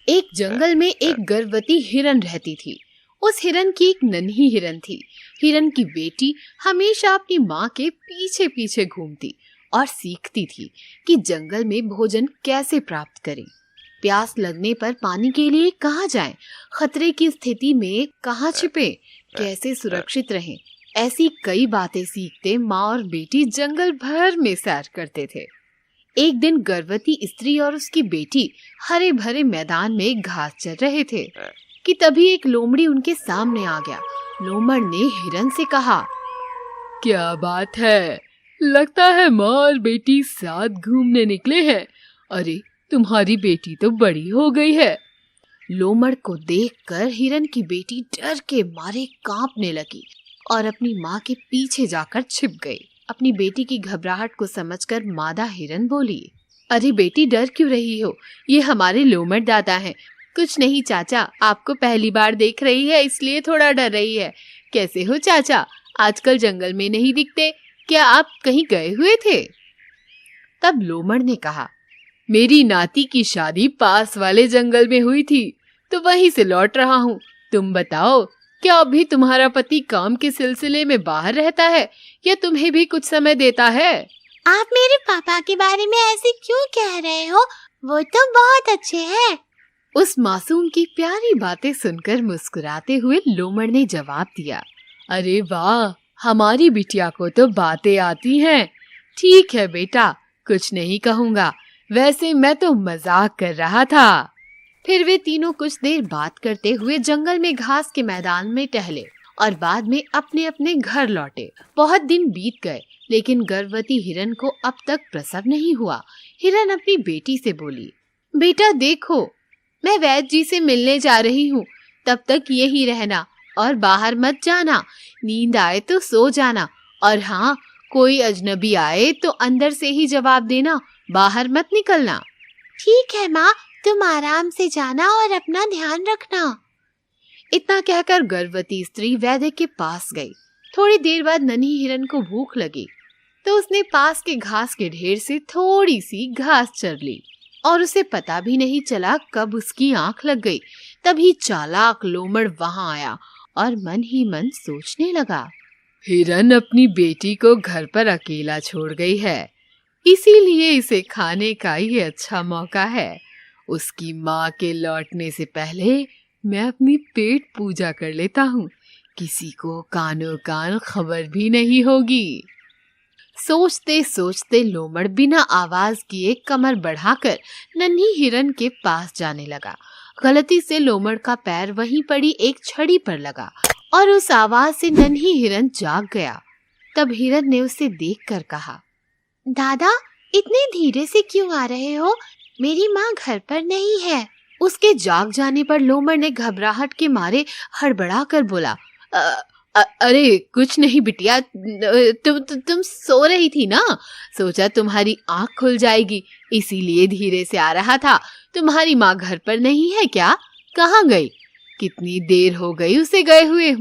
एक जंगल में एक गर्भवती हिरन रहती थी। उस हिरन की एक नन्ही हिरन थी। हिरन की बेटी हमेशा अपनी माँ के पीछे पीछे घूमती और सीखती थी कि जंगल में भोजन कैसे प्राप्त करें, प्यास लगने पर पानी के लिए कहाँ जाएं, खतरे की स्थिति में कहाँ छिपे, कैसे सुरक्षित रहें। ऐसी कई बातें सीखते माँ और बेटी जंगल भर में सैर करते थे। एक दिन गर्भवती स्त्री और उसकी बेटी हरे भरे मैदान में घास चर रहे थे कि तभी एक लोमड़ी उनके सामने आ गया। लोमड़ ने हिरन से कहा, क्या बात है, लगता है माँ और बेटी साथ घूमने निकले हैं। अरे तुम्हारी बेटी तो बड़ी हो गई है। लोमड़ को देखकर हिरन की बेटी डर के मारे कांपने लगी और अपनी माँ के पीछे जाकर छिप गई। अपनी बेटी की घबराहट को समझकर मादा हिरन बोली, अरे बेटी डर क्यों रही हो, ये हमारे लोमड़ दादा हैं। कुछ नहीं चाचा, आपको पहली बार देख रही है इसलिए थोड़ा डर रही है। कैसे हो चाचा, आजकल जंगल में नहीं दिखते, क्या आप कहीं गए हुए थे? तब लोमड़ ने कहा, मेरी नाती की शादी पास वाले जंगल में हुई थी तो वहीं से लौट रहा हूँ। तुम बताओ, क्या अभी तुम्हारा पति काम के सिलसिले में बाहर रहता है या तुम्हें भी कुछ समय देता है? आप मेरे पापा के बारे में ऐसे क्यों कह रहे हो? वो तो बहुत अच्छे हैं। उस मासूम की प्यारी बातें सुनकर मुस्कुराते हुए लोमड़ ने जवाब दिया, अरे वाह, हमारी बिटिया को तो बातें आती हैं। ठीक है बेटा, कुछ नहीं कहूँगा, वैसे मैं तो मजाक कर रहा था। फिर वे तीनों कुछ देर बात करते हुए जंगल में घास के मैदान में टहले और बाद में अपने अपने घर लौटे। बहुत दिन बीत गए लेकिन गर्भवती हिरन को अब तक प्रसव नहीं हुआ। हिरन अपनी बेटी से बोली, बेटा देखो, मैं वैद्य जी से मिलने जा रही हूँ, तब तक यही रहना और बाहर मत जाना। नींद आए तो सो जाना और हाँ, कोई अजनबी आए तो अंदर से ही जवाब देना, बाहर मत निकलना। ठीक है माँ, तुम आराम से जाना और अपना ध्यान रखना। इतना कहकर गर्भवती स्त्री वैद्य के पास गई। थोड़ी देर बाद नन्ही हिरन को भूख लगी तो उसने पास के घास के ढेर से थोड़ी सी घास चर ली और उसे पता भी नहीं चला कब उसकी आंख लग गई। तभी चालाक लोमड़ वहां आया और मन ही मन सोचने लगा, हिरन अपनी बेटी को घर पर अकेला छोड़ गई है, इसीलिए इसे खाने का ये अच्छा मौका है। उसकी माँ के लौटने से पहले मैं अपनी पेट पूजा कर लेता हूँ, किसी को कानो कान खबर भी नहीं होगी। सोचते सोचते लोमड़ बिना आवाज किए कमर बढ़ाकर नन्ही हिरन के पास जाने लगा। गलती से लोमड़ का पैर वहीं पड़ी एक छड़ी पर लगा और उस आवाज से नन्ही हिरन जाग गया। तब हिरन ने उसे देखकर कहा, दादा, इतने धीरे से क्यों आ रहे हो? मेरी माँ घर पर नहीं है। उसके जाग जाने पर लोमड़ ने घबराहट के मारे हड़बड़ा कर बोला, अरे कुछ नहीं बिटिया, तुम सो रही थी ना, सोचा तुम्हारी आंख खुल जाएगी इसीलिए धीरे से आ रहा था। तुम्हारी माँ घर पर नहीं है क्या? कहाँ गई? कितनी देर हो गई उसे गए हुए?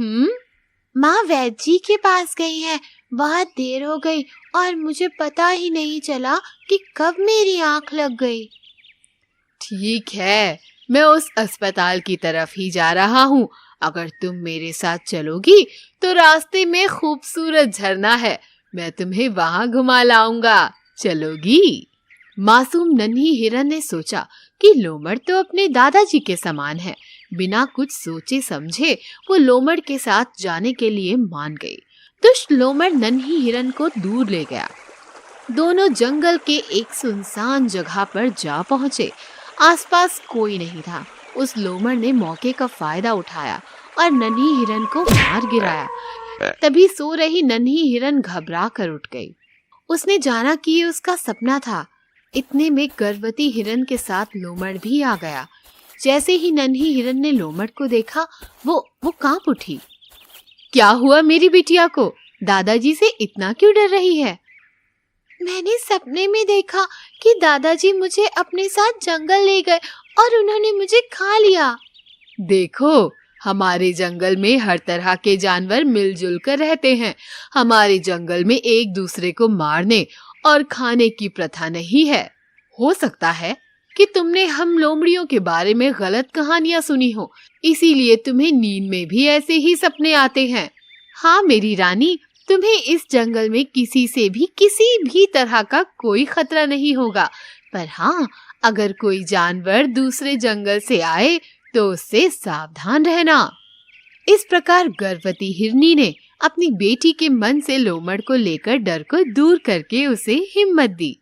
माँ वैद्य जी के पास गई है, बहुत देर हो गई और मुझे पता ही नहीं चला कि कब मेरी आंख लग गई। ठीक है, मैं उस अस्पताल की तरफ ही जा रहा हूँ। अगर तुम मेरे साथ चलोगी तो रास्ते में खूबसूरत झरना है, मैं तुम्हें वहां घुमा लाऊंगा, चलोगी? मासूम नन्ही हिरन ने सोचा कि लोमड़ तो अपने दादाजी के समान है। बिना कुछ सोचे समझे वो लोमड़ के साथ जाने के लिए मान गई। दुष्ट लोमड़ नन्ही हिरन को दूर ले गया। दोनों जंगल के एक सुनसान जगह पर जा पहुंचे। आसपास कोई नहीं था। उस लोमड़ ने मौके का फायदा उठाया और नन्ही हिरन को मार गिराया। तभी सो रही नन्ही हिरन घबरा कर उठ गई। उसने जाना कि ये उसका सपना था। इतने में गर्भवती हिरन के साथ लोमड़ भी आ गया। जैसे ही नन्ही हिरन ने लोमड़ को देखा, वो कांप उठी। क्या हुआ मेरी बिटिया को? दादाजी से इतना क्यों डर रही है? मैंने सपने में देखा कि दादाजी मुझे अपने साथ जंगल ले गए और उन्होंने मुझे खा लिया। देखो, हमारे जंगल में हर तरह के जानवर मिलजुल कर रहते हैं। हमारे जंगल में एक दूसरे को मारने और खाने की प्रथा नहीं है। हो सकता है कि तुमने हम लोमड़ियों के बारे में गलत कहानियां सुनी हो, इसीलिए तुम्हें नींद में भी ऐसे ही सपने आते हैं। हाँ मेरी रानी, तुम्हें इस जंगल में किसी से भी किसी भी तरह का कोई खतरा नहीं होगा, पर हाँ, अगर कोई जानवर दूसरे जंगल से आए तो उससे सावधान रहना। इस प्रकार गर्भवती हिरनी ने अपनी बेटी के मन से लोमड़ को लेकर डर को दूर करके उसे हिम्मत दी।